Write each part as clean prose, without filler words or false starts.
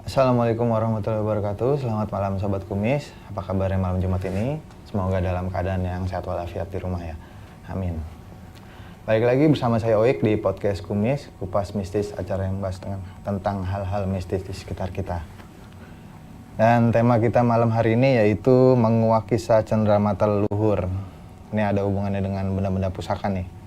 Assalamualaikum warahmatullahi wabarakatuh. Selamat malam Sobat Kumis. Apa kabarnya malam Jumat ini? Semoga dalam keadaan yang sehat walafiat di rumah ya. Amin. Balik lagi bersama saya Oik di podcast Kumis, Kupas Mistis, acara yang membahas tentang hal-hal mistis di sekitar kita. Dan tema kita malam hari ini yaitu menguak kisah cenderamata leluhur. Ini ada hubungannya dengan benda-benda pusaka nih.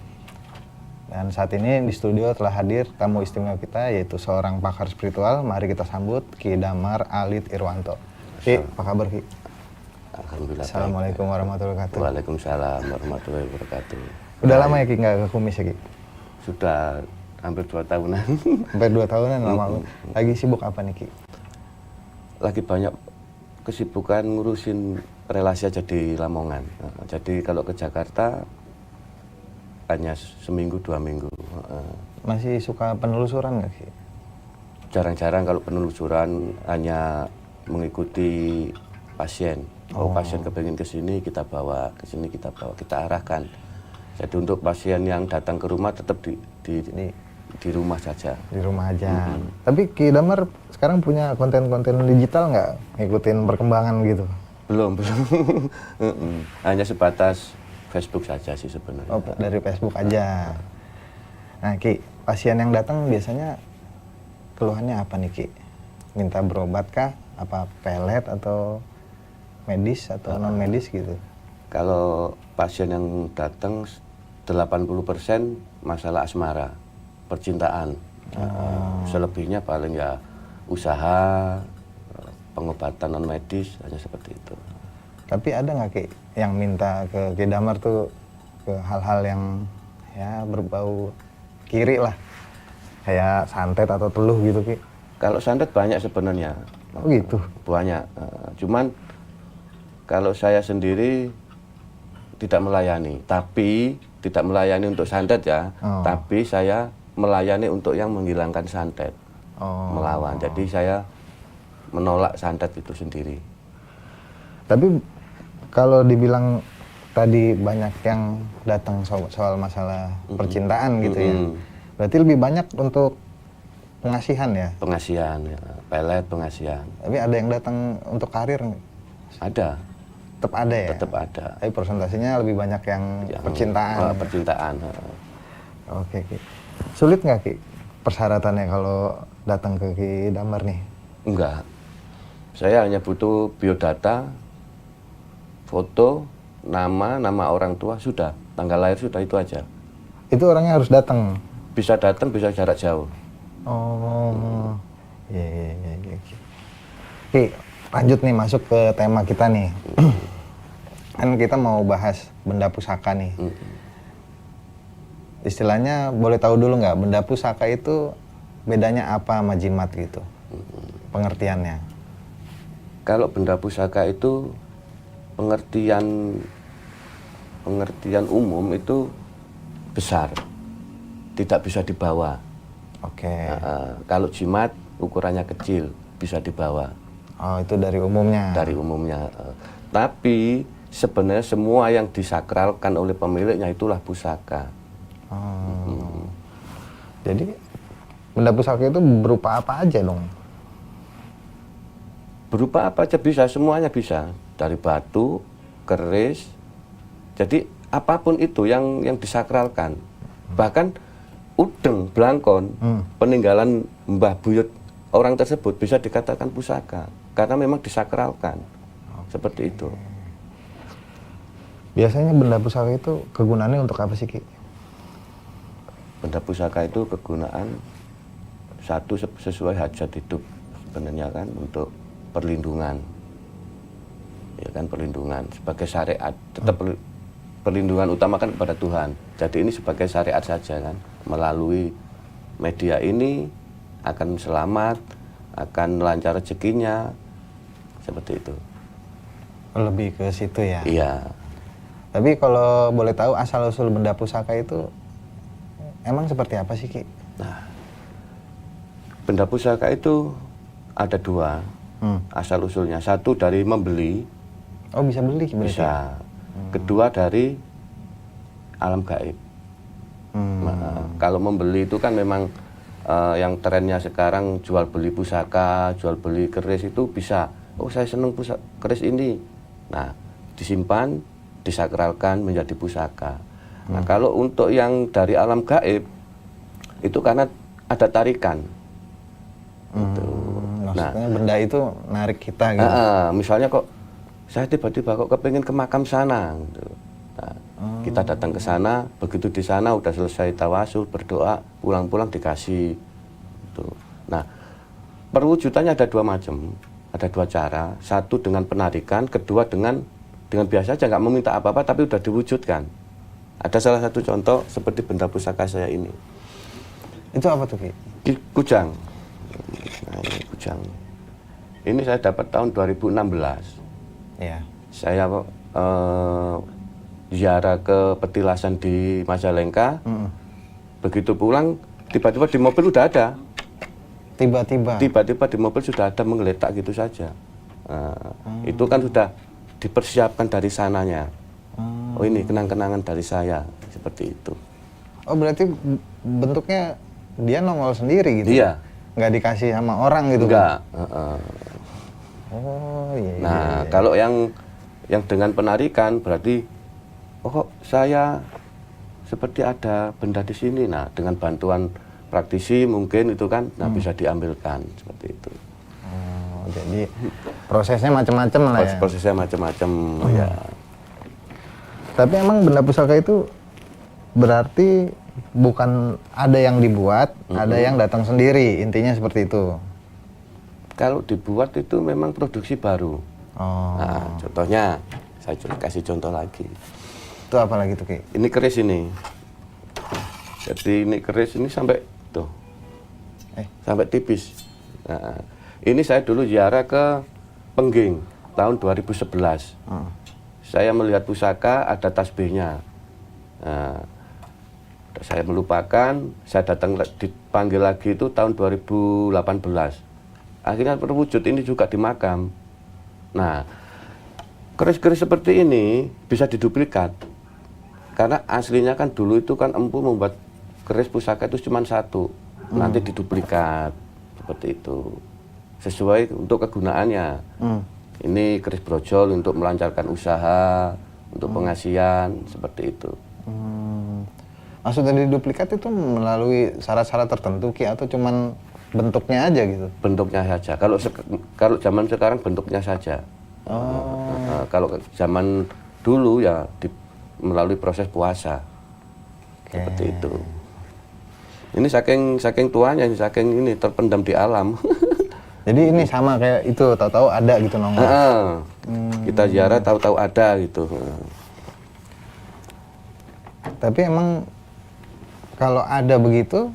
Dan saat ini di studio telah hadir tamu istimewa kita yaitu seorang pakar spiritual. Mari kita sambut Ki Damar Alit Irwanto. Ki, apa kabar Ki? Alhamdulillah. Assalamualaikum warahmatullahi wabarakatuh. Waalaikumsalam warahmatullahi wabarakatuh. Udah lama ya Ki nggak ke Kumis ya Ki? Sudah hampir 2 tahunan. Hampir 2 tahunan lama. Lagi sibuk apa nih Ki? Lagi banyak kesibukan ngurusin relasi aja di Lamongan. Jadi kalau ke Jakarta hanya seminggu 2 minggu. Masih suka penelusuran nggak Ki? Jarang-jarang kalau penelusuran, hanya mengikuti pasien. Pasien kepengen ke sini kita bawa, ke sini kita bawa, kita arahkan. Jadi untuk pasien yang datang ke rumah tetap di rumah saja. Di rumah aja. Tapi Ki Damar sekarang punya konten-konten digital nggak? Ngikutin perkembangan gitu? Belum. Hanya sebatas Facebook saja sih sebenarnya. Oh, dari Facebook aja. Nah Ki, pasien yang datang biasanya keluhannya apa nih Ki? Minta berobat kah? Apa pelet atau medis atau non medis gitu? Kalau pasien yang datang 80% masalah asmara, percintaan. Selebihnya paling ya usaha, pengobatan non medis, hanya seperti itu. Tapi ada nggak Ki yang minta ke Ki Damar tuh ke hal-hal yang ya berbau kiri lah, kayak santet atau teluh gitu Ki? Kalau santet banyak sebenarnya. Oh gitu? Banyak. Cuman kalau saya sendiri tidak melayani, tapi tidak melayani untuk santet ya, tapi saya melayani untuk yang menghilangkan santet, melawan. Jadi saya menolak santet itu sendiri. Tapi kalau dibilang tadi banyak yang datang soal masalah percintaan gitu ya, berarti lebih banyak untuk pengasihan ya? Pengasihan, ya. Pelet pengasihan. Tapi ada yang datang untuk karir nggak? Ada. Tetap ada ya? Tetap ada. Tapi persentasenya lebih banyak yang percintaan. Percintaan. Oke Ki. Sulit nggak Ki persyaratannya kalau datang ke Ki Damar nih? Enggak. Saya hanya butuh biodata, foto, nama orang tua, sudah. Tanggal lahir sudah, itu aja. Itu orangnya harus datang? Bisa datang, bisa jarak jauh. Oh, iya. Ki, lanjut nih masuk ke tema kita nih. Kan kita mau bahas benda pusaka nih. Istilahnya boleh tahu dulu nggak, benda pusaka itu bedanya apa sama jimat gitu? Pengertiannya. Kalau benda pusaka itu pengertian umum itu besar, tidak bisa dibawa. Oke. Kalau jimat ukurannya kecil, bisa dibawa. Oh, itu dari umumnya. Dari umumnya. Tapi sebenarnya semua yang disakralkan oleh pemiliknya itulah pusaka. Jadi benda pusaka itu berupa apa aja dong? Berupa apa aja bisa, semuanya bisa. Dari batu, keris, jadi apapun itu yang disakralkan. Bahkan udeng, blangkon, peninggalan Mbah Buyut orang tersebut bisa dikatakan pusaka. Karena memang disakralkan. Seperti itu. Biasanya benda pusaka itu kegunaannya untuk apa sih Ki? Benda pusaka itu kegunaan satu sesuai hajat hidup sebenarnya kan, untuk perlindungan. Ya kan, perlindungan sebagai syariat, tetap perlindungan utama kan kepada Tuhan. Jadi ini sebagai syariat saja kan, melalui media ini akan selamat, akan lancar rezekinya, seperti itu. Lebih ke situ ya? Iya. Tapi kalau boleh tahu asal usul benda pusaka itu emang seperti apa sih Ki? Nah, benda pusaka itu ada 2 asal usulnya. Satu dari membeli. Oh, bisa beli? Bisa. Kedua dari alam gaib. Nah, kalau membeli itu kan memang yang trennya sekarang jual beli pusaka, jual beli keris itu bisa. Oh saya senang keris ini. Nah disimpan, disakralkan menjadi pusaka. Nah kalau untuk yang dari alam gaib itu karena ada tarikan. Gitu. Maksudnya benda itu narik kita gitu. Misalnya kok saya tiba-tiba kok kepingin ke makam sana. Gitu. Nah, kita datang ke sana, begitu di sana udah selesai tawasul, berdoa, pulang-pulang dikasih. Gitu. Nah, perwujudannya ada dua macam, ada dua cara. Satu dengan penarikan, kedua dengan biasa aja nggak meminta apa-apa, tapi udah diwujudkan. Ada salah satu contoh seperti benda pusaka saya ini. Itu apa tuh, Ki? Kujang. Nah, ini kujang. Ini saya dapat tahun 2016. Iya. Saya ziarah ke petilasan di Majalengka. Begitu pulang, tiba-tiba di mobil udah ada. Tiba-tiba di mobil sudah ada menggeletak gitu saja. Itu kan sudah dipersiapkan dari sananya. Oh ini kenang-kenangan dari saya, seperti itu. Oh berarti bentuknya dia nongol sendiri gitu? Iya. Nggak dikasih sama orang gitu? Enggak. Oh iya. Nah kalau yang dengan penarikan berarti, oh kok saya seperti ada benda di sini. Nah dengan bantuan praktisi mungkin itu kan, nah bisa diambilkan seperti itu. Oh jadi prosesnya macam-macam lah ya? Prosesnya macam-macam ya. Tapi emang benda pusaka itu berarti bukan ada yang dibuat, ada yang datang sendiri, intinya seperti itu. Kalau dibuat itu memang produksi baru. Oh. Nah, contohnya, saya kasih contoh lagi. Itu apa lagi tuh, Ki? Ini keris ini. Jadi ini keris ini sampai tuh, sampai tipis. Nah, ini saya dulu ziarah ke Pengging tahun 2011. Saya melihat pusaka, ada tasbihnya. Nah, saya melupakan, saya datang dipanggil lagi itu tahun 2018. Akhirnya terwujud ini juga di makam. Nah, keris-keris seperti ini bisa diduplikat. Karena aslinya kan dulu itu kan empu membuat keris pusaka itu cuma satu. Nanti diduplikat, seperti itu. Sesuai untuk kegunaannya. Ini keris brojol untuk melancarkan usaha, untuk pengasihan, seperti itu. Maksudnya diduplikat itu melalui syarat-syarat tertentu, Ki, atau cuman bentuknya aja gitu? Bentuknya saja. Kalau zaman sekarang bentuknya saja. Kalau zaman dulu ya melalui proses puasa. Seperti itu. Ini saking tuanya, saking ini terpendam di alam. Jadi ini sama kayak itu, tahu-tahu ada gitu nongol. Kita ziarah tahu-tahu ada gitu. Tapi emang kalau ada begitu,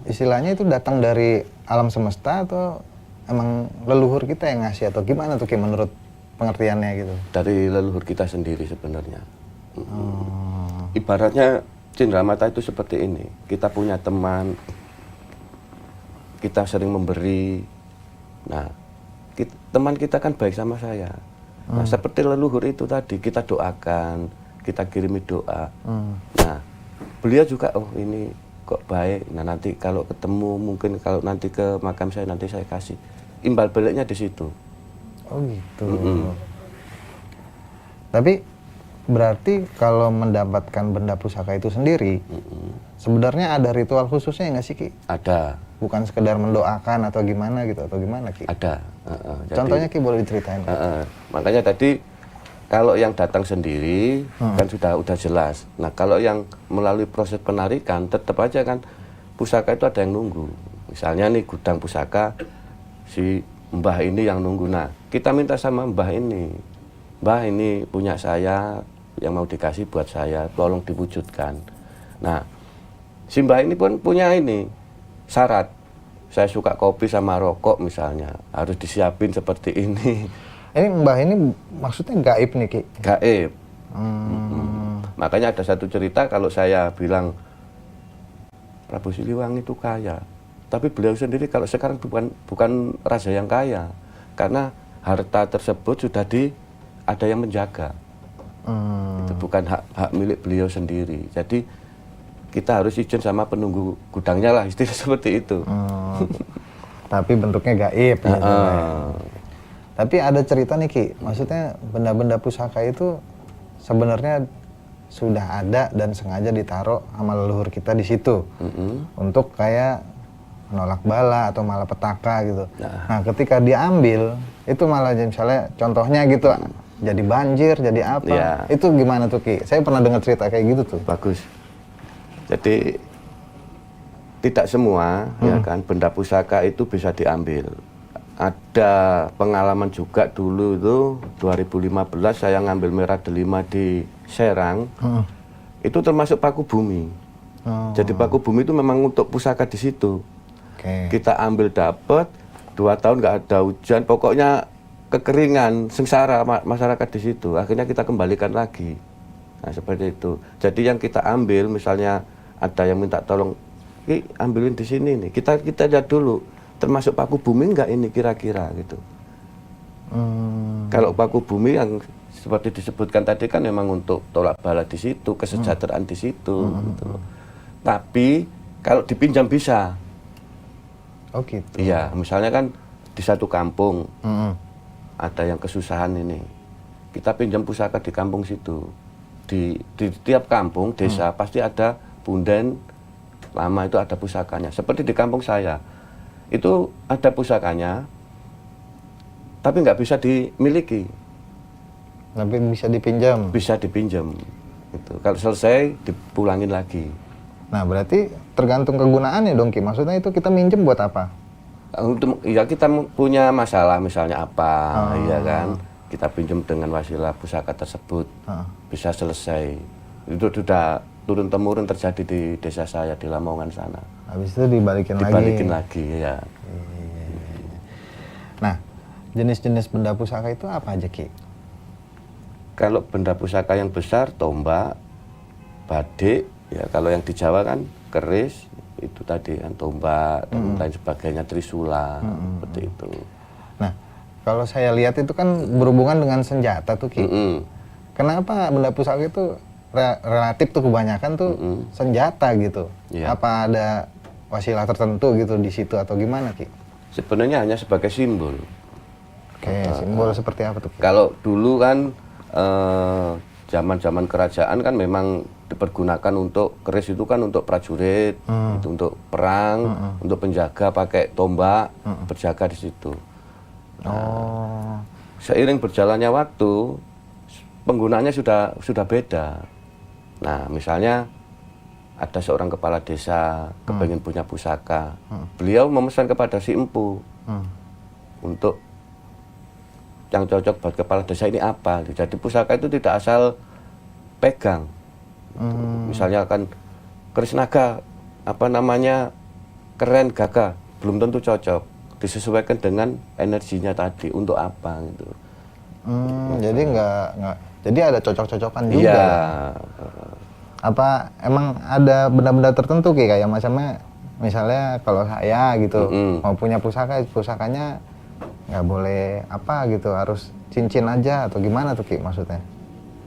istilahnya itu datang dari alam semesta atau emang leluhur kita yang ngasih atau gimana tuh, Ki, menurut pengertiannya gitu? Dari leluhur kita sendiri sebenarnya. Ibaratnya cindramata itu seperti ini. Kita punya teman, kita sering memberi. Nah, teman kita kan baik sama saya. Nah, seperti leluhur itu tadi, kita doakan, kita kirimi doa. Nah, beliau juga, oh ini kok baik. Nah, nanti kalau ketemu, mungkin kalau nanti ke makam saya, nanti saya kasih. Imbal baliknya di situ. Oh gitu. Tapi berarti kalau mendapatkan benda pusaka itu sendiri, sebenarnya ada ritual khususnya nggak sih, Ki? Ada. Bukan sekedar mendoakan atau gimana gitu, atau gimana, Ki? Ada. Contohnya, Ki, boleh diceritain? Makanya tadi kalau yang datang sendiri kan sudah jelas. Nah kalau yang melalui proses penarikan tetap aja kan pusaka itu ada yang nunggu. Misalnya nih gudang pusaka, si mbah ini yang nunggu. Nah kita minta sama mbah ini, mbah ini punya saya yang mau dikasih buat saya, tolong diwujudkan. Nah si mbah ini pun punya ini syarat, saya suka kopi sama rokok misalnya, harus disiapin seperti ini. Ini mbah ini maksudnya gaib nih, Ki? Gaib. Makanya ada satu cerita kalau saya bilang Prabu Siliwangi itu kaya, tapi beliau sendiri kalau sekarang bukan raja yang kaya, karena harta tersebut sudah ada yang menjaga. Itu bukan hak milik beliau sendiri. Jadi kita harus izin sama penunggu gudangnya lah, istilah seperti itu. Tapi bentuknya gaib gitu. Tapi ada cerita nih Ki, maksudnya benda-benda pusaka itu sebenarnya sudah ada dan sengaja ditaruh sama leluhur kita di situ untuk kayak menolak bala atau malapetaka gitu. Nah, ketika diambil itu malah misalnya contohnya gitu jadi banjir, jadi apa? Ya. Itu gimana tuh Ki? Saya pernah dengar cerita kayak gitu tuh. Bagus. Jadi tidak semua ya kan benda pusaka itu bisa diambil. Ada pengalaman juga dulu itu 2015 saya ngambil merah delima di Serang. Itu termasuk paku bumi. Jadi paku bumi itu memang untuk pusaka di situ. Kita ambil dapat 2 tahun nggak ada hujan, pokoknya kekeringan, sengsara masyarakat di situ. Akhirnya kita kembalikan lagi. Nah, seperti itu. Jadi yang kita ambil, misalnya ada yang minta tolong, ambilin di sini nih. Kita lihat dulu, termasuk paku bumi nggak ini kira-kira gitu. Kalau paku bumi yang seperti disebutkan tadi kan memang untuk tolak bala di situ, kesejahteraan di situ. Gitu. Tapi kalau dipinjam bisa. Oh gitu. Iya, misalnya kan di satu kampung ada yang kesusahan ini, kita pinjam pusaka di kampung situ. Di tiap kampung desa pasti ada punden lama itu ada pusakanya. Seperti di kampung saya itu ada pusakanya, tapi nggak bisa dimiliki. Tapi bisa dipinjam. Bisa dipinjam. Gitu. Kalau selesai dipulangin lagi. Nah, berarti tergantung kegunaannya dong Ki. Maksudnya itu kita minjem buat apa? Untuk ya kita punya masalah misalnya apa, ya kan? Kita pinjam dengan wasilah pusaka tersebut bisa selesai. Itu sudah turun temurun terjadi di desa saya di Lamongan sana. Habis itu dibalikin lagi ya. Nah, jenis-jenis benda pusaka itu apa aja Ki? Kalau benda pusaka yang besar tombak, badik. Ya, kalau yang di Jawa kan keris, itu tadi kan tombak dan lain sebagainya, trisula, seperti itu. Nah, kalau saya lihat itu kan berhubungan dengan senjata tuh Ki. Kenapa benda pusaka itu relatif tuh kebanyakan tuh senjata gitu? Apa ada wasilah tertentu gitu di situ atau gimana Ki? Sebenarnya hanya sebagai simbol. Simbol seperti apa tuh Ki? Kalau dulu kan zaman-zaman kerajaan kan memang dipergunakan untuk keris itu kan untuk prajurit, itu untuk perang, untuk penjaga pakai tombak, berjaga di situ. Seiring berjalannya waktu, penggunaannya sudah beda. Nah, misalnya ada seorang kepala desa kepengen punya pusaka, beliau memesan kepada si empu untuk yang cocok buat kepala desa ini apa. Jadi pusaka itu tidak asal pegang. Misalnya kan keris naga apa namanya keren gagah, belum tentu cocok, disesuaikan dengan energinya tadi untuk apa gitu. Jadi jadi ada cocok-cocokan juga. Iya. Apa emang ada benda-benda tertentu kayak misalnya kalau saya gitu mau punya pusakanya nggak boleh apa gitu, harus cincin aja atau gimana tuh Ki maksudnya?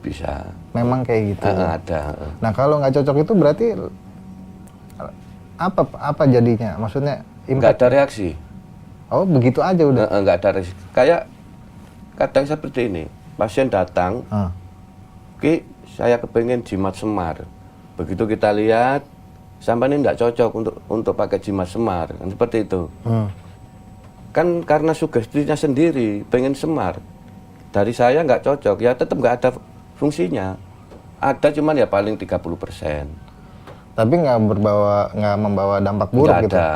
Bisa. Memang kayak gitu. Ada. Nah, kalau nggak cocok itu berarti apa jadinya? Maksudnya nggak ada reaksi. Oh, begitu aja udah. Nggak ada reaksi. Kayak kadang seperti ini, pasien datang, Ki, saya kepengen jimat semar. Begitu kita lihat, sampai ini nggak cocok untuk pakai jimat semar, kan seperti itu. Kan karena sugestinya sendiri, pengen semar. Dari saya nggak cocok, ya tetap nggak ada fungsinya. Ada cuman ya paling 30%. Tapi nggak membawa dampak buruk nggak gitu? Ada.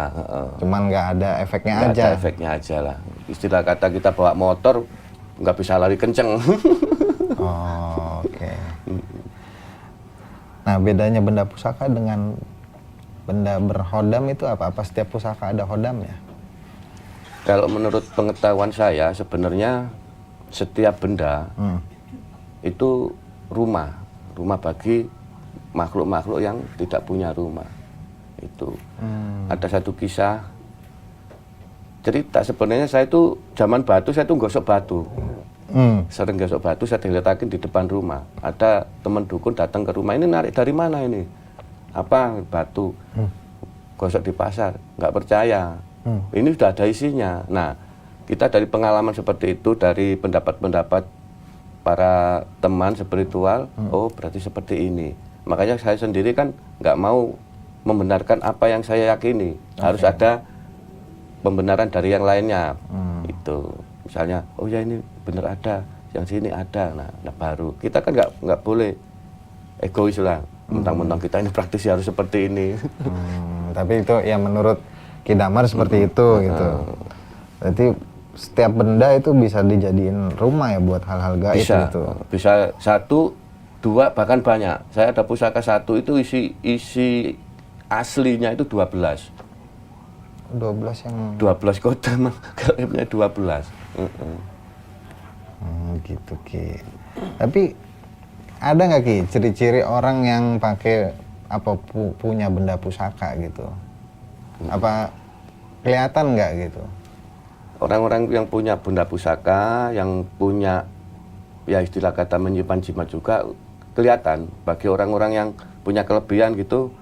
Cuman nggak ada efeknya nggak aja? Ada efeknya aja lah. Istilah kata kita bawa motor, nggak bisa lari kenceng. Oh, oke. Nah, bedanya benda pusaka dengan benda berhodam itu apa? Apa setiap pusaka ada hodamnya? Kalau menurut pengetahuan saya, sebenarnya setiap benda itu rumah bagi makhluk-makhluk yang tidak punya rumah. Itu ada satu kisah cerita, sebenarnya saya itu zaman batu, saya tuh gosok batu. Sering gosok batu, saya diletakin di depan rumah. Ada teman dukun datang ke rumah, ini narik dari mana ini? apa batu gosok di pasar, nggak percaya. Ini sudah ada isinya. Nah, kita dari pengalaman seperti itu, dari pendapat-pendapat para teman spiritual, oh berarti seperti ini. Makanya saya sendiri kan nggak mau membenarkan apa yang saya yakini. Harus ada pembenaran dari yang lainnya. Itu, misalnya, oh ya ini benar ada, yang sini ada. Nah baru kita kan nggak boleh egois lah. Mentang-mentang kita ini praktisi harus seperti ini. Tapi itu ya menurut Ki Damar seperti itu gitu. Berarti setiap benda itu bisa dijadiin rumah ya buat hal-hal gaib gitu. Bisa 1, 2 bahkan banyak. Saya ada pusaka 1 itu isi aslinya itu 12. 12 yang 12 kota mah gaibnya 12. Gitu Ki. Tapi ada nggak Ki ciri-ciri orang yang pakai apa punya benda pusaka gitu? Apa kelihatan nggak gitu? Orang-orang yang punya benda pusaka, yang punya ya istilah kata menyimpan jimat juga kelihatan. Bagi orang-orang yang punya kelebihan gitu,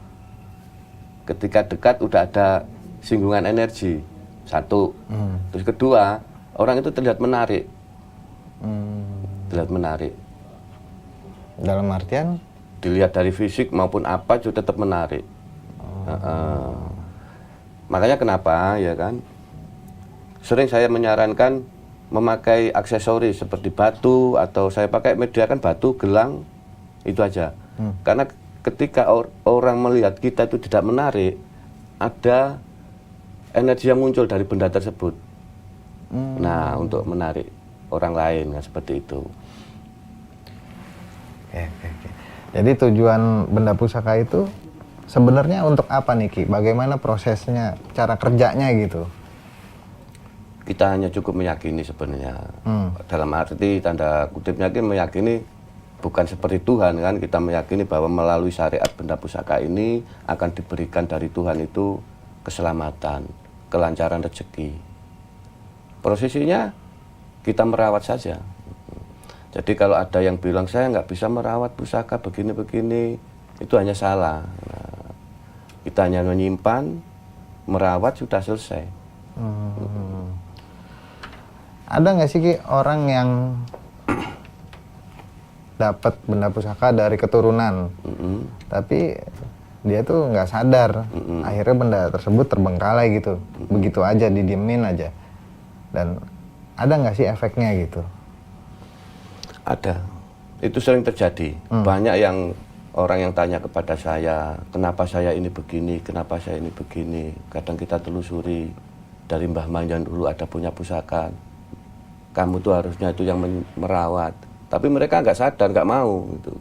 ketika dekat udah ada singgungan energi. 1. Terus kedua, orang itu terlihat menarik. Terlihat menarik. Dalam artian? Dilihat dari fisik maupun apa juga tetap menarik. Makanya kenapa ya kan? Sering saya menyarankan memakai aksesoris seperti batu, atau saya pakai media kan batu, gelang, itu aja. Karena ketika orang melihat kita itu tidak menarik, ada energi yang muncul dari benda tersebut. Nah, untuk menarik orang lain, nah, seperti itu. Oke. Jadi tujuan benda pusaka itu sebenarnya untuk apa nih Ki? Bagaimana prosesnya, cara kerjanya gitu? Kita hanya cukup meyakini sebenarnya. Dalam arti tanda kutipnya meyakini bukan seperti Tuhan kan. Kita meyakini bahwa melalui syariat benda pusaka ini akan diberikan dari Tuhan itu keselamatan, kelancaran rezeki. Prosesinya kita merawat saja. Jadi kalau ada yang bilang saya nggak bisa merawat pusaka begini-begini, itu hanya salah. Nah, kita hanya menyimpan, merawat, sudah selesai. Ada nggak sih Ki orang yang dapat benda pusaka dari keturunan, tapi dia tuh nggak sadar, akhirnya benda tersebut terbengkalai gitu, begitu aja didiemin aja, dan ada nggak sih efeknya gitu? Ada, itu sering terjadi. Banyak yang orang yang tanya kepada saya, kenapa saya ini begini, kenapa saya ini begini. Kadang kita telusuri dari Mbah Manjan dulu ada punya pusaka. Kamu tuh harusnya itu yang merawat. Tapi mereka nggak sadar, nggak mau gitu.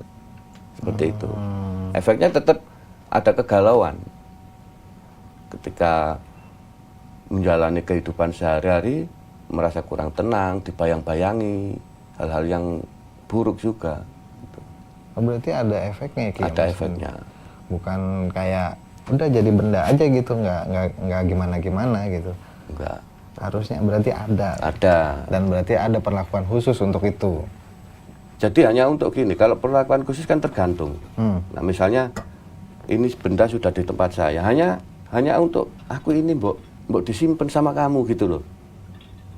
Seperti itu. Efeknya tetap ada kegalauan. Ketika menjalani kehidupan sehari-hari, merasa kurang tenang, dibayang-bayangi, hal-hal yang buruk juga. Gitu. Berarti ada efeknya ya Ki? Ada efeknya. Bukan kayak udah jadi benda aja gitu, nggak gimana-gimana gitu. Enggak. Harusnya berarti ada. Ada. Dan berarti ada perlakuan khusus untuk itu. Jadi hanya untuk gini, kalau perlakuan khusus kan tergantung. Nah misalnya ini benda sudah di tempat saya, hanya untuk aku ini mbok disimpan sama kamu gitu loh.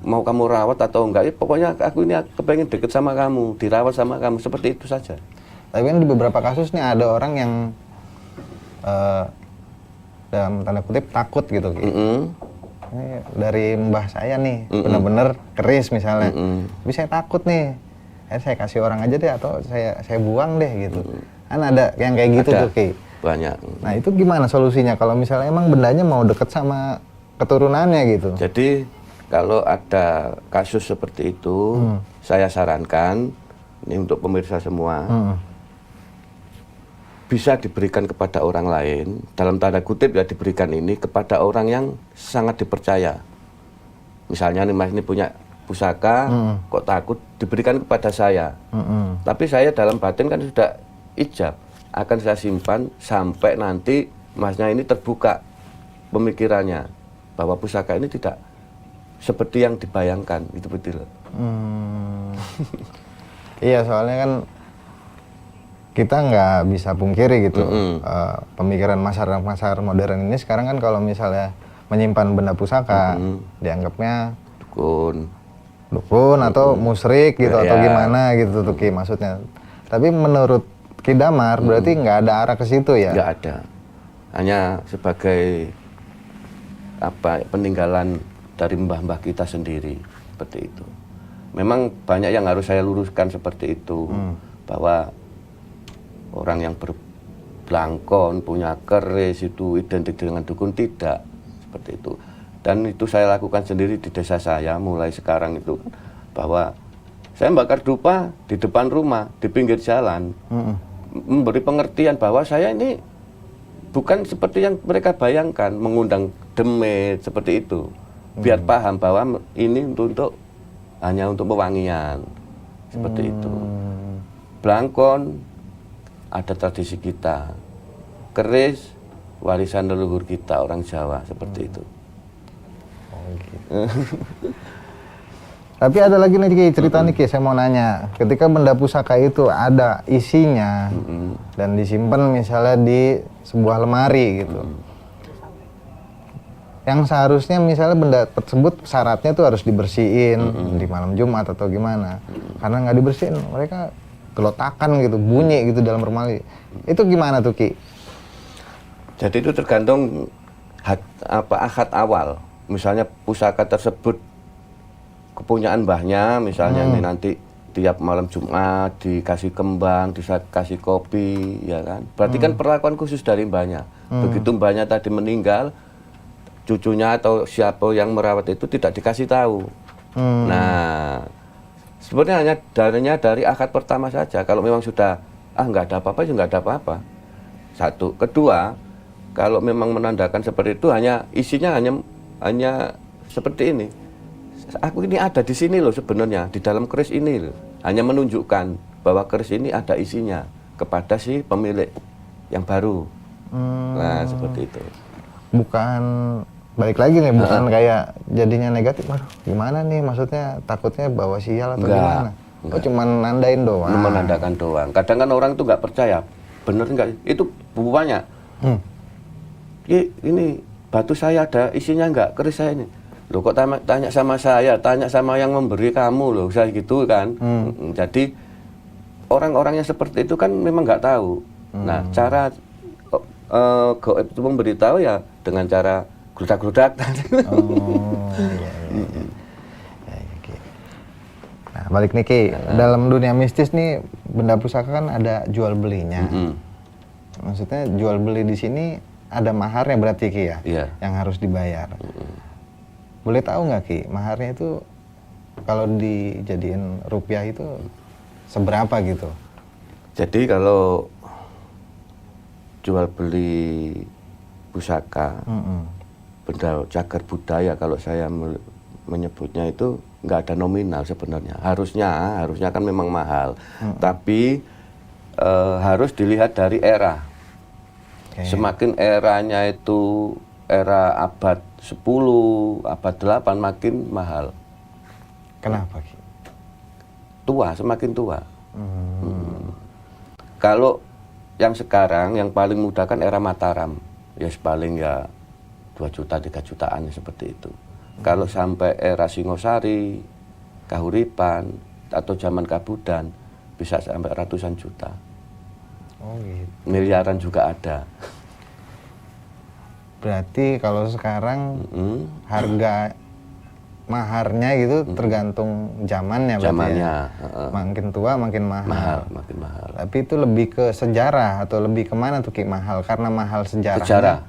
Mau kamu rawat atau enggak, ya pokoknya aku ini kepengen deket sama kamu, dirawat sama kamu, seperti itu saja. Tapi kan di beberapa kasus nih ada orang yang dalam tanda kutip takut gitu Ki. Ini dari mbah saya nih, bener-bener keris misalnya. Tapi saya takut nih, saya kasih orang aja deh atau saya buang deh gitu. Kan ada yang kayak gitu ada, tuh Ki. Banyak. Nah itu gimana solusinya kalau misalnya emang bendanya mau deket sama keturunannya gitu? Jadi kalau ada kasus seperti itu, saya sarankan, ini untuk pemirsa semua, bisa diberikan kepada orang lain, dalam tanda kutip ya diberikan ini kepada orang yang sangat dipercaya. Misalnya nih Mas ini punya pusaka, kok takut, diberikan kepada saya. Tapi saya dalam batin kan sudah ijab, akan saya simpan sampai nanti Masnya ini terbuka pemikirannya, bahwa pusaka ini tidak seperti yang dibayangkan, itu betul. Iya soalnya kan kita nggak bisa pungkiri gitu, pemikiran masyarakat modern ini sekarang kan kalau misalnya menyimpan benda pusaka dianggapnya dukun atau musyrik gitu atau gimana gitu tuh Ki maksudnya. Tapi menurut Ki Damar berarti nggak ada arah ke situ ya? Nggak ada, hanya sebagai peninggalan dari mbah-mbah kita sendiri seperti itu. Memang banyak yang harus saya luruskan seperti itu, bahwa orang yang berblangkon, punya keris itu identik dengan dukun, tidak seperti itu. Dan itu saya lakukan sendiri di desa saya mulai sekarang itu, bahwa saya bakar dupa di depan rumah, di pinggir jalan, memberi pengertian bahwa saya ini bukan seperti yang mereka bayangkan, mengundang demit seperti itu, biar paham bahwa ini hanya untuk pewangian seperti itu. Blangkon ada tradisi kita, keris warisan leluhur kita orang Jawa seperti itu. Tapi ada lagi nih Ki, cerita nih Ki, saya mau nanya. Ketika benda pusaka itu ada isinya dan disimpan misalnya di sebuah lemari gitu. Yang seharusnya misalnya benda tersebut syaratnya tuh harus dibersihin di malam Jumat atau gimana. Karena nggak dibersihin, mereka gelotakan gitu, bunyi gitu dalam lemari. Itu gimana tuh Ki? Jadi itu tergantung akad awal. Misalnya pusaka tersebut kepunyaan mbahnya, misalnya ini nanti tiap malam Jumat dikasih kembang, dikasih kopi, ya kan? Berarti kan perlakuan khusus dari mbahnya. Begitu mbahnya tadi meninggal, cucunya atau siapa yang merawat itu tidak dikasih tahu. Nah, sebenarnya hanya dari akad pertama saja. Kalau memang sudah nggak ada apa-apa, ya nggak ada apa-apa. Satu, kedua, kalau memang menandakan seperti itu, hanya isinya hanya seperti ini. Aku ini ada di sini loh sebenarnya, di dalam keris ini loh. Hanya menunjukkan bahwa keris ini ada isinya kepada si pemilik yang baru. Nah, seperti itu. Bukan, balik lagi nih, bukan kayak jadinya negatif. Waduh, gimana nih, maksudnya takutnya bawa sial atau gimana? Oh, cuman nandain doang. Menandakan doang. Kadang kan orang tuh nggak percaya, bener nggak? Itu bapaknya. Ini batu saya ada isinya nggak, keris saya ini. Loh kok tanya sama saya, tanya sama yang memberi kamu loh, saya gitu kan. Jadi orang-orang yang seperti itu kan memang nggak tahu. Nah, cara gaib itu memberitahu ya dengan cara gludak-gludak. Nah, balik nih Ki, dalam dunia mistis nih benda pusaka kan ada jual belinya. Maksudnya jual beli di sini ada maharnya berarti Ki ya? Iya. Yang harus dibayar. Boleh tahu nggak Ki, maharnya itu kalau dijadiin rupiah itu seberapa gitu? Jadi kalau jual beli pusaka, benda cagar budaya kalau saya menyebutnya itu nggak ada nominal sebenarnya. Harusnya kan memang mahal, tapi harus dilihat dari era. Semakin eranya itu era abad 10, abad 8 makin mahal. Kenapa Ki? Semakin tua. Kalau yang sekarang yang paling mudah kan era Mataram, ya paling ya 2 juta 3 jutaan seperti itu. Kalau sampai era Singosari, Kahuripan atau zaman Kabudan bisa sampai ratusan juta. Oh gitu. Miliaran juga ada. Berarti kalau sekarang harga maharnya gitu tergantung zamannya berarti ya? Makin tua makin mahal. Makin mahal. Tapi itu lebih ke sejarah atau lebih kemana tuh Ki mahal? Karena mahal sejarah. Sejarah.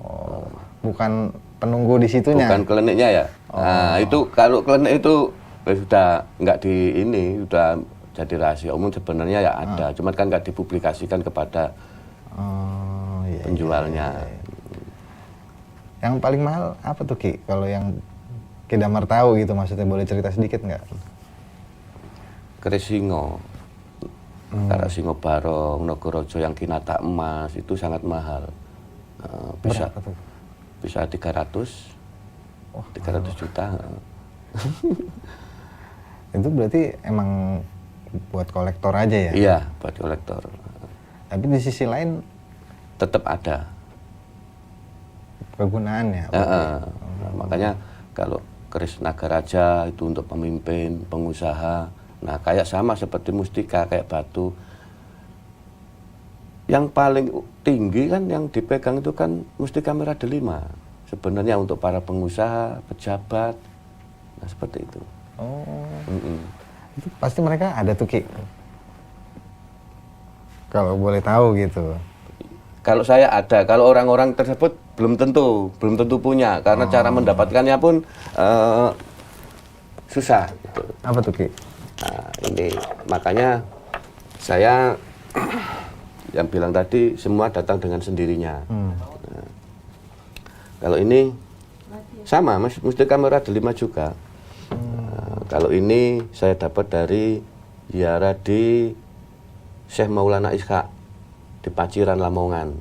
Oh, bukan penunggu di situnya. Bukan kliniknya ya. Nah, itu kalau klinik itu sudah nggak sudah jadi rahasia umum sebenarnya ya ada. Cuman kan nggak dipublikasikan kepada penjualnya. Iya. Yang paling mahal apa tuh Ki? Kalau yang Ki Damar tahu gitu, maksudnya boleh cerita sedikit nggak? Keris Singo, Kara Singo Barong, Nogorojo yang kinata emas itu sangat mahal. Bisa 300 juta. Itu berarti emang buat kolektor aja ya? Iya, buat kolektor. Tapi di sisi lain tetap ada. kegunaannya. Nah, makanya kalau keris Nagaraja itu untuk pemimpin, pengusaha. Nah, kayak sama seperti mustika, kayak batu. Yang paling tinggi kan yang dipegang itu kan mustika merah delima. Sebenarnya untuk para pengusaha, pejabat. Nah, seperti itu. Itu pasti mereka ada tuh Ki. Kalau boleh tahu gitu. Kalau saya ada, kalau orang-orang tersebut belum tentu punya karena cara mendapatkannya pun susah. Gitu. Apa tuh Ki? Nah, ini makanya saya yang bilang tadi semua datang dengan sendirinya. Nah, kalau ini sama, mustika merah delima juga. Nah, kalau ini saya dapat dari ziarah di Syekh Maulana Ishaq di Paciran Lamongan.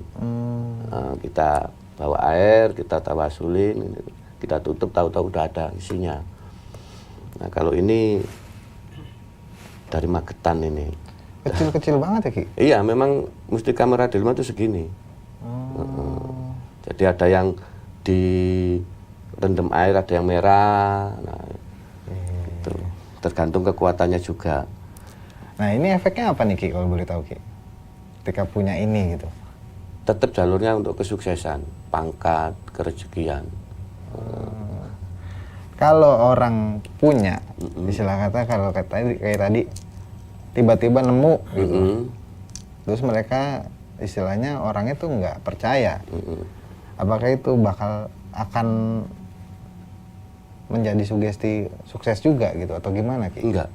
Kita bawa air, kita tawasulin, kita tutup, tahu-tahu udah ada isinya. Nah, kalau ini dari Magetan ini. Kecil-kecil banget ya Ki? Iya, memang mustika merah delima itu segini. Jadi ada yang direndam air, ada yang merah. Nah, itu tergantung kekuatannya juga. Nah ini efeknya apa nih Ki kalau boleh tahu Ki? Ketika punya ini gitu. Tetap jalurnya untuk kesuksesan, pangkat, kerezekian. Kalau orang punya, istilah kata kalau kayak tadi tiba-tiba nemu gitu. Terus mereka istilahnya orangnya tuh nggak percaya. Apakah itu akan menjadi sugesti sukses juga gitu atau gimana Ki? Enggak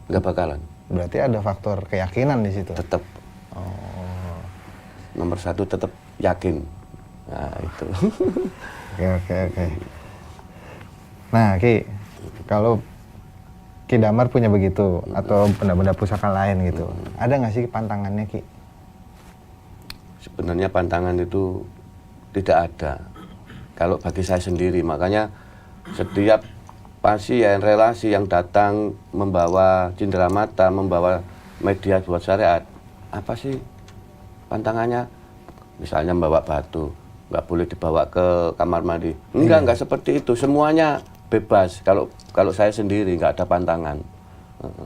bakalan. Berarti ada faktor keyakinan di situ. Tetap. Nomor satu tetap yakin. Nah itu. Oke. Nah Ki, kalau Ki Damar punya begitu atau benda-benda pusaka lain gitu, ada nggak sih pantangannya Ki? Sebenarnya pantangan itu tidak ada. Kalau bagi saya sendiri, makanya setiap pasien relasi yang datang membawa cenderamata, membawa media buat syariat, apa sih pantangannya? Misalnya membawa batu, nggak boleh dibawa ke kamar mandi. Enggak seperti itu. Semuanya bebas. Kalau saya sendiri nggak ada pantangan.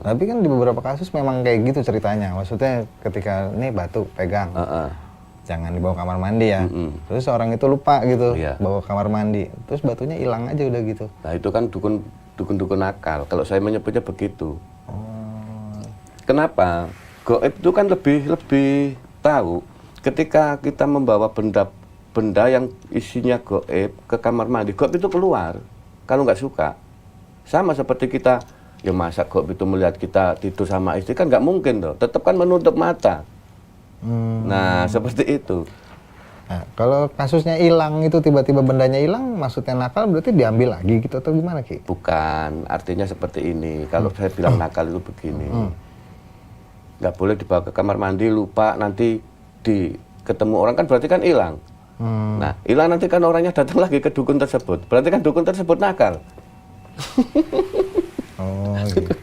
Tapi kan di beberapa kasus memang kayak gitu ceritanya. Maksudnya ketika ini batu pegang, jangan dibawa kamar mandi ya. Terus orang itu lupa gitu, bawa kamar mandi. Terus batunya hilang aja udah gitu. Nah itu kan dukun nakal. Kalau saya menyebutnya begitu. Kenapa? Gaib itu kan lebih tahu. Ketika kita membawa benda yang isinya gaib ke kamar mandi, gaib itu keluar. Kalau nggak suka, sama seperti kita. Ya masa gaib itu melihat kita tidur sama istri kan nggak mungkin loh. Tetap kan menutup mata. Nah seperti itu. Nah, kalau kasusnya hilang itu tiba-tiba bendanya hilang, maksudnya nakal berarti diambil lagi gitu atau gimana Ki? Bukan, artinya seperti ini. Kalau saya bilang nakal itu begini, nggak boleh dibawa ke kamar mandi, lupa nanti ketemu orang kan berarti kan hilang. Nah hilang nanti kan orangnya datang lagi ke dukun tersebut, berarti kan dukun tersebut nakal. Oh gitu.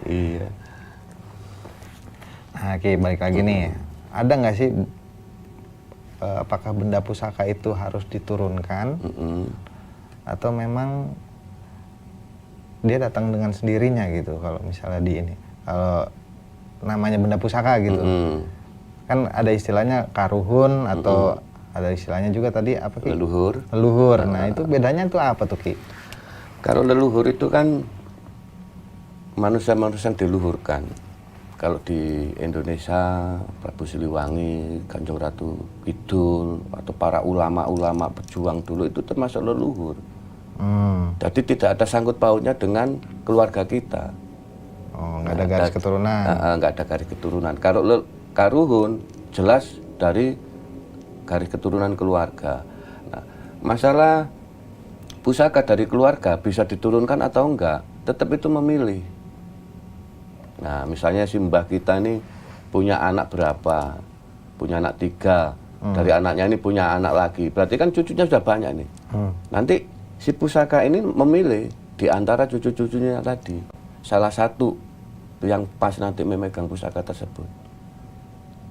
Iya. Nah, Ki, balik lagi nih, ada nggak sih apakah benda pusaka itu harus diturunkan atau memang dia datang dengan sendirinya gitu? Kalau misalnya kalau namanya benda pusaka gitu, kan ada istilahnya karuhun atau ada istilahnya juga tadi apa Ki? Leluhur. Nah itu bedanya tuh apa tuh Ki? Kalau leluhur itu kan manusia-manusia yang diluhurkan. Kalau di Indonesia, Prabu Siliwangi, Kanjeng Ratu Kidul, atau para ulama-ulama pejuang dulu itu termasuk leluhur. Jadi tidak ada sangkut pautnya dengan keluarga kita. Oh, nggak ada garis keturunan. Nggak ada garis keturunan. Kalau karuhun jelas dari garis keturunan keluarga. Nah, masalah pusaka dari keluarga bisa diturunkan atau enggak, tetap itu memilih. Nah, misalnya si mbah kita ini punya anak berapa, punya anak 3, dari anaknya ini punya anak lagi, berarti kan cucunya sudah banyak nih. Nanti si pusaka ini memilih di antara cucu-cucunya tadi, salah satu yang pas nanti memegang pusaka tersebut.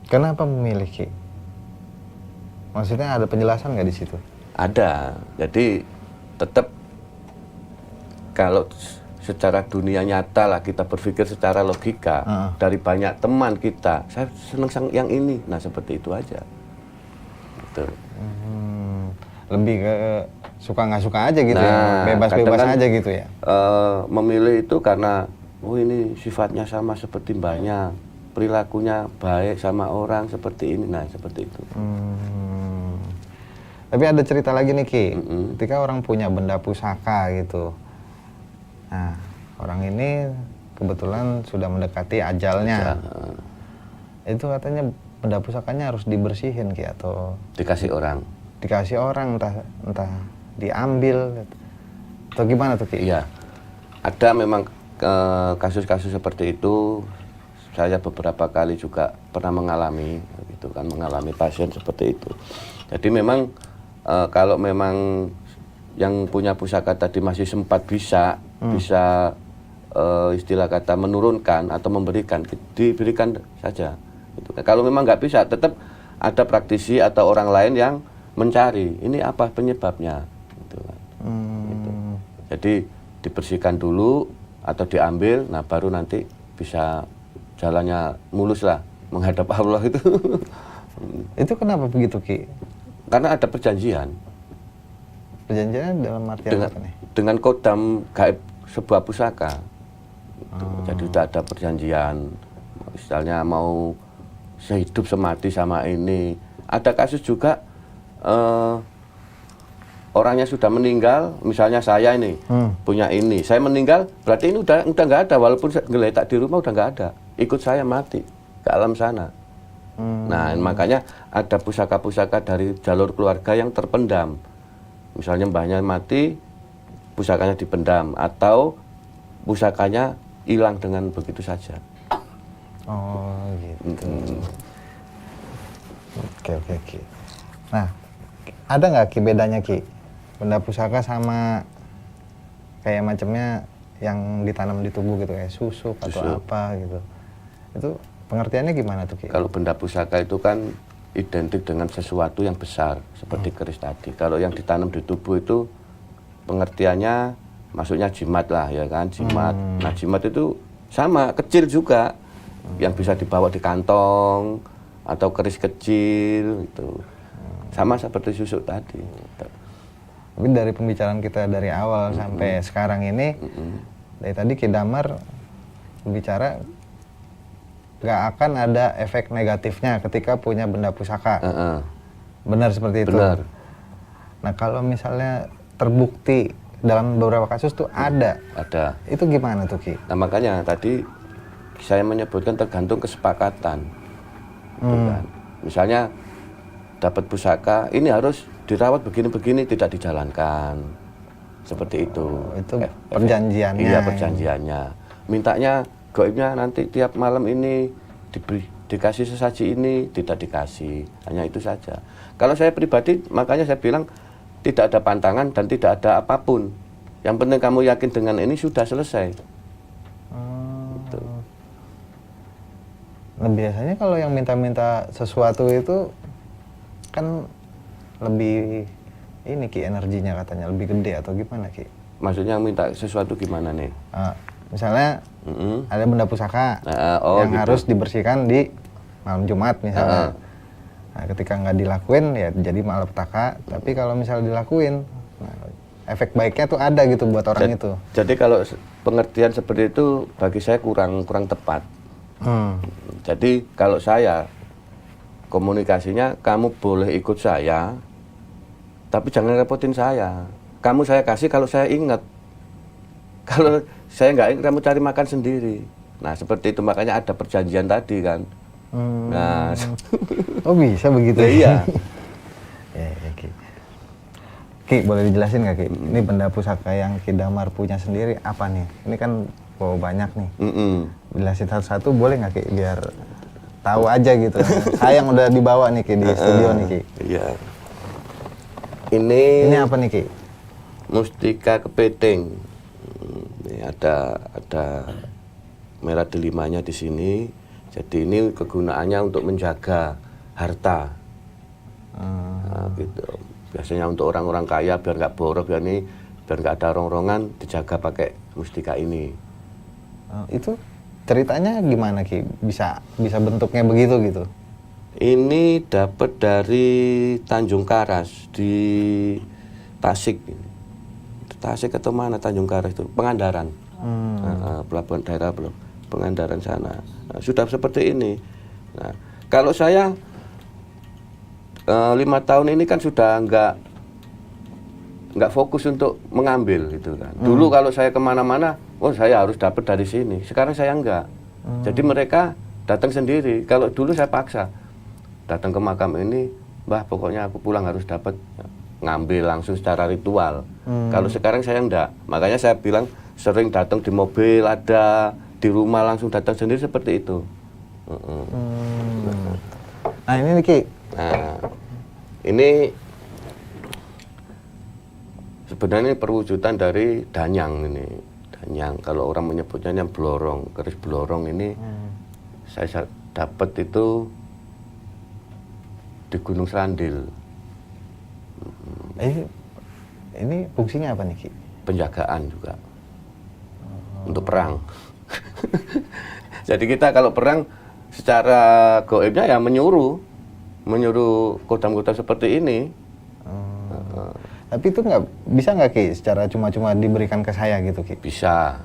Kenapa memilih Ki? Maksudnya ada penjelasan nggak di situ? Ada. Jadi tetap kalau secara dunia nyata lah kita berpikir secara logika, dari banyak teman kita, saya senang yang ini. Nah seperti itu aja. Betul. Lebih ke suka nggak suka aja gitu ya, Nah, bebas-bebas kadang kan, aja gitu ya. memilih itu karena, oh ini sifatnya sama seperti mbaknya, perilakunya baik sama orang seperti ini, nah seperti itu. Tapi ada cerita lagi nih Ki, ketika orang punya benda pusaka gitu. Nah, orang ini kebetulan sudah mendekati ajalnya. Itu katanya benda pusakanya harus dibersihin Ki, atau Dikasih orang. dikasih orang, entah diambil atau gimana tuh Ki? Iya, ada memang kasus-kasus seperti itu. Saya beberapa kali juga pernah mengalami, gitu kan, mengalami pasien seperti itu. Jadi memang kalau memang yang punya pusaka tadi masih sempat bisa istilah kata menurunkan atau memberikan, diberikan saja. Gitu. Kalau memang nggak bisa, tetap ada praktisi atau orang lain yang mencari ini apa penyebabnya. Gitu kan. Gitu. Jadi dibersihkan dulu atau diambil, nah baru nanti bisa jalannya mulus lah menghadap Allah itu. Itu kenapa begitu Ki? Karena ada perjanjian. Perjanjiannya dalam artian apa nih? Dengan kodam gaib sebuah pusaka. Gitu. Jadi sudah ada perjanjian. Misalnya mau sehidup semati sama ini. Ada kasus juga orangnya sudah meninggal, misalnya saya ini punya ini, saya meninggal, berarti ini udah nggak ada, walaupun ngeletak di rumah udah nggak ada, ikut saya mati ke alam sana. Nah makanya ada pusaka-pusaka dari jalur keluarga yang terpendam, misalnya mbahnya mati, pusakanya dipendam, atau pusakanya hilang dengan begitu saja. Oh gitu. Oke. Nah, ada nggak Ki bedanya Ki? Benda pusaka sama kayak macamnya yang ditanam di tubuh gitu, kayak susuk atau apa gitu. Itu pengertiannya gimana tuh Ki? Kalau benda pusaka itu kan identik dengan sesuatu yang besar seperti keris tadi. Kalau yang ditanam di tubuh itu pengertiannya maksudnya jimat lah ya kan, jimat. Nah jimat itu sama, kecil juga, yang bisa dibawa di kantong atau keris kecil gitu. Sama seperti susuk tadi. Tapi dari pembicaraan kita dari awal sampai sekarang ini, dari tadi Ki Damar berbicara nggak akan ada efek negatifnya ketika punya benda pusaka. Benar seperti itu? Benar. Nah kalau misalnya terbukti dalam beberapa kasus tuh ada. Itu gimana tuh Ki? Nah makanya tadi saya menyebutkan tergantung kesepakatan. Kan? Misalnya dapat pusaka, ini harus dirawat begini-begini, tidak dijalankan. Seperti itu. Itu perjanjiannya. Iya, perjanjiannya. Mintanya gaibnya nanti tiap malam ini dikasih sesaji ini, tidak dikasih. Hanya itu saja. Kalau saya pribadi, makanya saya bilang tidak ada pantangan dan tidak ada apapun. Yang penting kamu yakin dengan ini sudah selesai. Gitu. Nah biasanya kalau yang minta-minta sesuatu itu kan lebih ini Ki, energinya katanya lebih gede atau gimana Ki? Maksudnya minta sesuatu gimana nih? Misalnya ada benda pusaka yang gitu, harus dibersihkan di malam Jumat misalnya. Nah ketika nggak dilakuin ya jadi malapetaka. Tapi kalau misalnya dilakuin, nah, efek baiknya tuh ada gitu buat orang itu. Jadi kalau pengertian seperti itu bagi saya kurang tepat. Jadi kalau saya komunikasinya, kamu boleh ikut saya, tapi jangan repotin saya. Kamu saya kasih kalau saya ingat. Kalau saya nggak ingat, kamu cari makan sendiri. Nah seperti itu, makanya ada perjanjian tadi kan. Nah, oh bisa begitu? Iya. Ki, boleh dijelasin nggak Ki? Ini benda pusaka yang Ki Damar punya sendiri apa nih? Ini kan banyak nih. Jelasin satu-satu boleh nggak Ki? Biar tahu aja gitu. Saya yang udah dibawa nih Ki di studio nih Ki. Iya. Ini apa nih Ki? Mustika kepiting. Ini ada merah delimanya di sini. Jadi ini kegunaannya untuk menjaga harta. Nah, gitu. Biasanya untuk orang-orang kaya biar nggak boros, biar nggak ada rongrongan, dijaga pakai mustika ini. Itu ceritanya gimana Ki? Bisa bentuknya begitu gitu? Ini dapat dari Tanjung Karas di Tasik. Tasik atau mana Tanjung Karas itu? Pangandaran. Pelabuhan daerah Pangandaran sana. Nah, sudah seperti ini. Nah, kalau saya 5 tahun ini kan sudah nggak fokus untuk mengambil gitu kan. Dulu kalau saya kemana-mana, saya harus dapat dari sini. Sekarang saya enggak. Jadi mereka datang sendiri. Kalau dulu saya paksa datang ke makam ini, Mbah pokoknya aku pulang harus dapat, ngambil langsung secara ritual. Kalau sekarang saya enggak. Makanya saya bilang sering datang di mobil ada, di rumah langsung datang sendiri seperti itu. Nah ini nih Ki. Nah, ini sebenarnya perwujudan dari danyang ini. Danyang, kalau orang menyebutnya yang blorong, keris blorong ini saya dapat itu di Gunung Serandil. Ini fungsinya apa nih Ki? Penjagaan juga. Untuk perang. Jadi kita kalau perang secara goibnya ya menyuruh kodam-kodam seperti ini. Tapi itu bisa nggak Ki secara cuma-cuma diberikan ke saya gitu Ki? Bisa.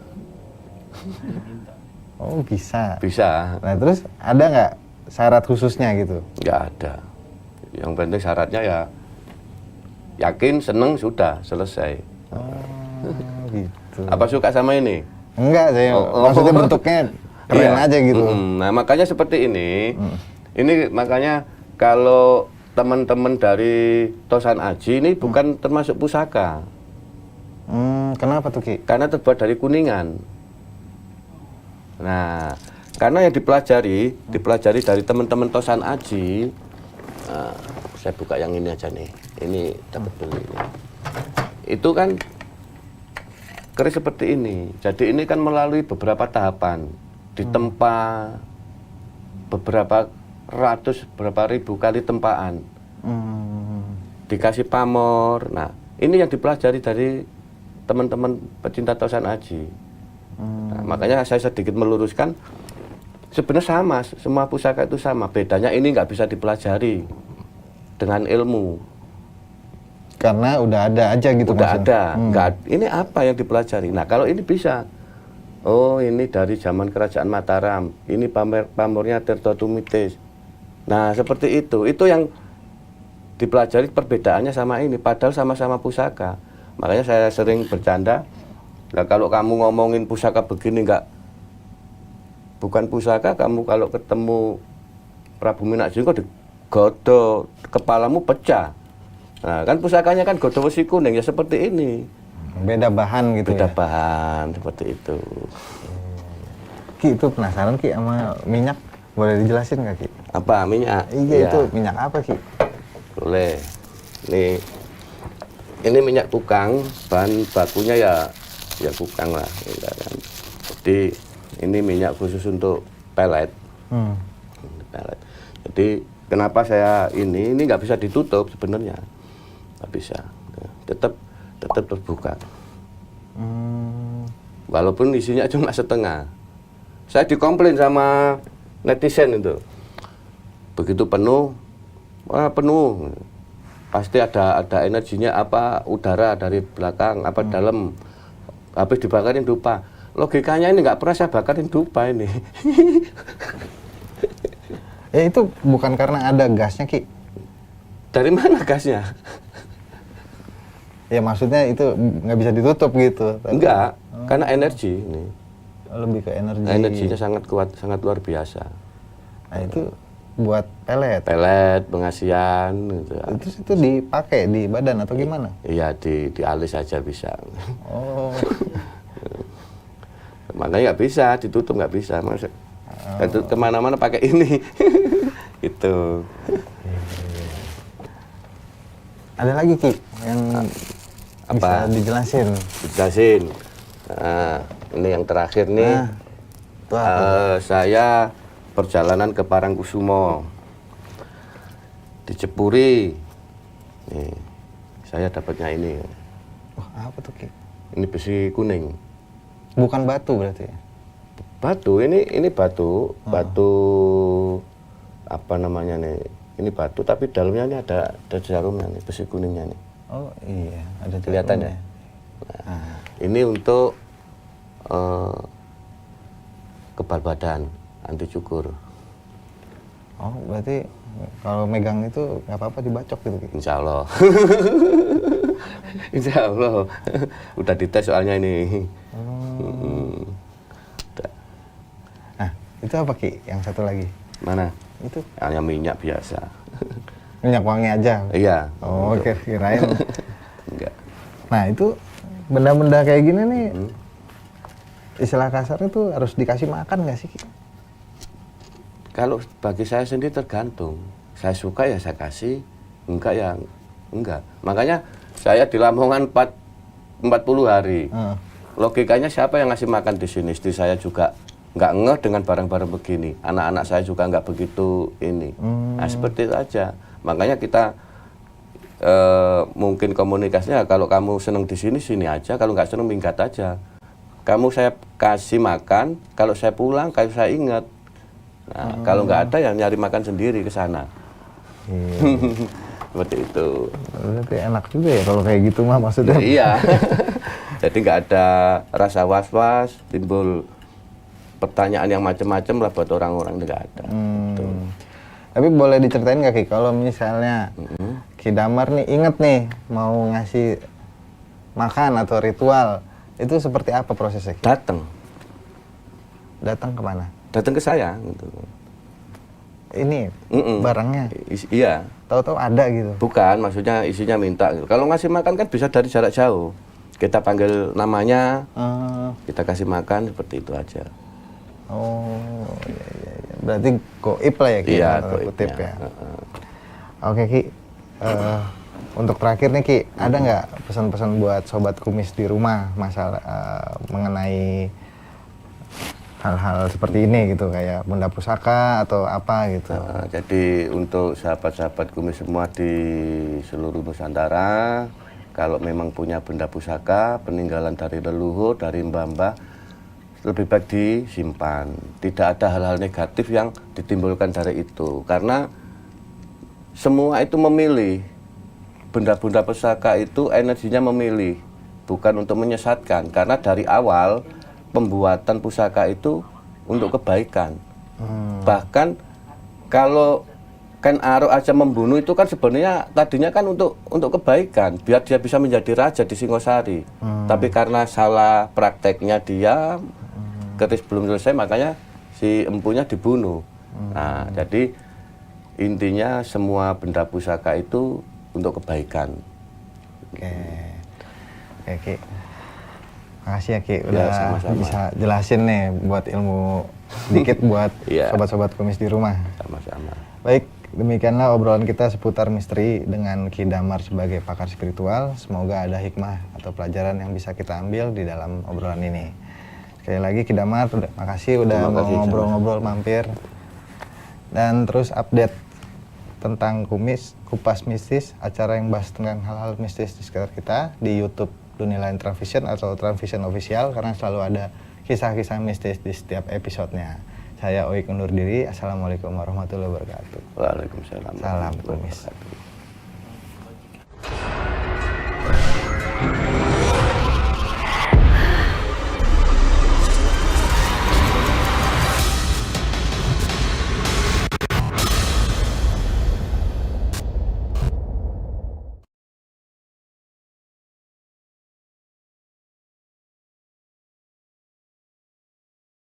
Oh bisa. Bisa. Nah terus ada nggak syarat khususnya gitu? Nggak ada. Yang penting syaratnya ya yakin, seneng, sudah selesai. Gitu. Apa suka sama ini? Enggak saya, maksudnya bentuknya keren aja gitu. Nah makanya seperti ini. Ini makanya kalau teman-teman dari Tosan Aji ini bukan termasuk pusaka. Kenapa tuh Ki? Karena terbuat dari kuningan. Nah, karena yang dipelajari dari teman-teman Tosan Aji. Saya buka yang ini aja nih. Ini dapat beli. Itu kan keris seperti ini. Jadi ini kan melalui beberapa tahapan. Ditempa beberapa ribu kali tempaan. Dikasih pamor. Nah, ini yang dipelajari dari teman-teman pecinta Tosan Aji. Nah, makanya saya sedikit meluruskan, sebenarnya sama, semua pusaka itu sama. Bedanya ini nggak bisa dipelajari dengan ilmu. Karena udah ada aja gitu. Udah ada. Ini apa yang dipelajari? Nah, kalau ini bisa. Oh, ini dari zaman kerajaan Mataram. Ini pamornya Tirto Tumitis. Nah, seperti itu. Itu yang dipelajari, perbedaannya sama ini. Padahal sama-sama pusaka. Makanya saya sering bercanda. Nah, kalau kamu ngomongin pusaka begini bukan pusaka, kamu kalau ketemu Prabu Minakjinggo digodho, kepalamu pecah. Nah, kan pusakanya kan godho wesi kuning ya seperti ini. Beda bahan gitu. Beda bahan seperti itu. Ki itu penasaran Ki sama minyak, boleh dijelasin nggak Ki? Apa minyak? Iya itu minyak apa Ki? Boleh. Ini minyak kukang, bahan bakunya ya kukang lah. Ya kan. Jadi ini minyak khusus untuk pelet. Pelet. Jadi kenapa saya ini nggak bisa ditutup sebenarnya, nggak bisa. Tetap terbuka. Walaupun isinya cuma setengah. Saya dikomplain sama netizen itu. Begitu penuh, penuh. Pasti ada energinya apa udara dari belakang apa dalam. Habis dibakarin dupa. Logikanya ini nggak pernah saya bakarin dupa ini. Itu bukan karena ada gasnya Ki? Dari mana gasnya? Ya maksudnya itu nggak bisa ditutup gitu. Enggak, karena energi ini. Lebih ke energi. Energinya sangat kuat, sangat luar biasa. Nah itu buat pelet. Pelet, pengasihan gitu. Itu dipakai di badan atau gimana? Iya, di alis saja bisa. Oh. Makanya nggak bisa, ditutup nggak bisa. Kemana-mana pakai ini. Itu. Ada lagi Ki yang bisa dijelasin? Dijelasin. Nah, ini yang terakhir nih. Itu apa? Saya perjalanan ke Parangkusumo, di Cepuri. Nih, saya dapatnya ini. Wah, apa tuh Ki? Ini besi kuning. Bukan batu berarti ya? Batu, ini batu, batu apa namanya nih? Ini batu tapi dalamnya ini ada jarumnya nih, besi kuningnya nih. Oh iya, ada Kelihatan ya? jarumnya. Nah, ini untuk kebal badan, anti cukur. Oh berarti kalau megang itu nggak apa-apa dibacok gitu Ki? Insya Allah. Insya Allah. Udah dites soalnya ini. Nah itu apa Ki? Yang satu lagi? Mana? Itu Hanya minyak biasa. minyak wangi aja? Iya. Oh kirain. Enggak. Nah itu benda-benda kayak gini nih, istilah kasarnya tuh harus dikasih makan nggak sih Ki? Kalau bagi saya sendiri tergantung. Saya suka ya saya kasih, enggak ya enggak. Makanya saya di Lamongan 40 hari. Logikanya siapa yang ngasih makan di sini? Istri saya juga nggak ngeh dengan barang-barang begini. Anak-anak saya juga nggak begitu ini. Nah seperti itu aja. Makanya kita mungkin komunikasinya kalau kamu seneng di sini sini aja, kalau nggak seneng minggat aja. Kamu saya kasih makan, kalau saya pulang kalau saya ingat. Nah, kalau nggak ada ya nyari makan sendiri ke sana. Seperti itu. Berarti enak juga ya kalau kayak gitu mah maksudnya. Iya. Jadi nggak ada rasa was-was, timbul pertanyaan yang macam-macam lah buat orang-orang, nggak ada. Gitu. Tapi boleh diceritain nggak Ki, kalau misalnya Ki Damar nih inget nih mau ngasih makan atau ritual, itu seperti apa prosesnya Ki? Datang Kemana? ke saya gitu. Ini barangnya? Iya. Tahu-tahu ada gitu? Bukan, maksudnya isinya minta. Kalau ngasih makan kan bisa dari jarak jauh. Kita panggil namanya, kita kasih makan, seperti itu aja. Oh, iya. Berarti goib lah ya Ki? Iya, kutip goibnya. ya. Oke Ki, untuk terakhir nih Ki, ada nggak pesan-pesan buat sobat kumis di rumah masalah mengenai hal-hal seperti ini gitu, kayak benda pusaka atau apa gitu? Jadi untuk sahabat-sahabat kumis semua di seluruh Nusantara, kalau memang punya benda pusaka, peninggalan dari leluhur, dari mbah-mbah, lebih baik disimpan. Tidak ada hal-hal negatif yang ditimbulkan dari itu. Karena semua itu memilih. Benda-benda pusaka itu energinya memilih. Bukan untuk menyesatkan. Karena dari awal, pembuatan pusaka itu untuk kebaikan. Bahkan kalau Ken Arok aja membunuh itu kan sebenarnya tadinya kan untuk kebaikan, biar dia bisa menjadi raja di Singosari. Tapi karena salah prakteknya dia, keris belum selesai, makanya si empunya dibunuh. Nah, jadi intinya semua benda pusaka itu untuk kebaikan. Oke Ki. Makasih ya Ki, udah sama-sama. bisa jelasin nih buat ilmu sedikit buat Iya. sobat-sobat kumis di rumah. Sama-sama. Baik, demikianlah obrolan kita seputar misteri dengan Ki Damar sebagai pakar spiritual. Semoga ada hikmah atau pelajaran yang bisa kita ambil di dalam obrolan ini. Sekali lagi Ki Damar, makasih udah mau ngobrol-ngobrol mampir. Dan terus update tentang kupas mistis, acara yang bahas tentang hal-hal mistis di sekitar kita di YouTube Dunia Lain Transvision atau Transvision Official, karena selalu ada kisah-kisah mistis di setiap episodenya. Saya Oik undur diri. Assalamualaikum warahmatullahi wabarakatuh. Waalaikumsalam. Salam kumis. Warahmatullahi wabarakatuh.